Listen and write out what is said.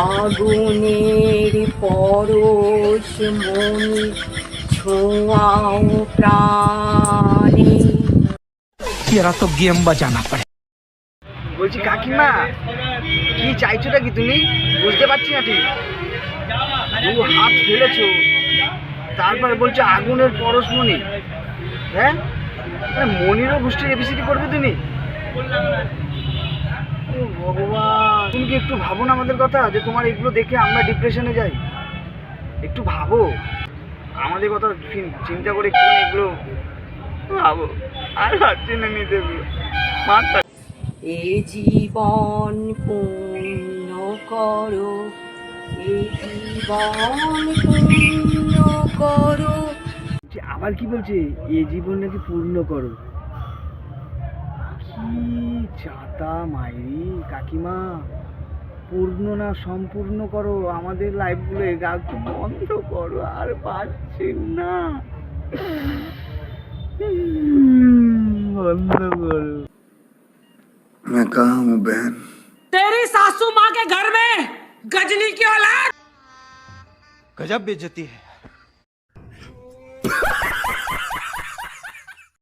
আগুনের পরশ মনি ছোঁয়াও প্রাণে। तेरा तो गेम बजाना पड़े। বলছি কাকিমা, কি চাইছোটা কি তুমি? বুঝতে পারছি না ঠিক। দু হাত ফেলেছো, তারপরে বলছো আগুনের পরশমণি। হ্যাঁ, মনিরও গোষ্ঠীর এবিসিডি করবে তুমি? ও ভগবান, তুমি কি একটু ভাবো না আমাদের কথা, যে তোমার এগুলো দেখে আমরা ডিপ্রেশনে যাই? একটু ভাবো আমাদের কথা, চিন্তা করে একটু এগুলো ভাবো। আর ভাবছি না নিতে মাথা। এ জীবন পূর্ণ করো, এ জীবন পূর্ণ করো। আবার কি বলছে? এ জীবন নাকি পূর্ণ করো। কি চাতা মাইরি কাকিমা, পূর্ণ না সম্পূর্ণ করো আমাদের লাইফগুলো, একটু বন্ধ করো, আর পাচ্ছি না, বন্ধ করো। मैं कहाँ हूँ बहन? तेरी सासू माँ के घर में गजनी की औलाद। गजब बेइज्जती है।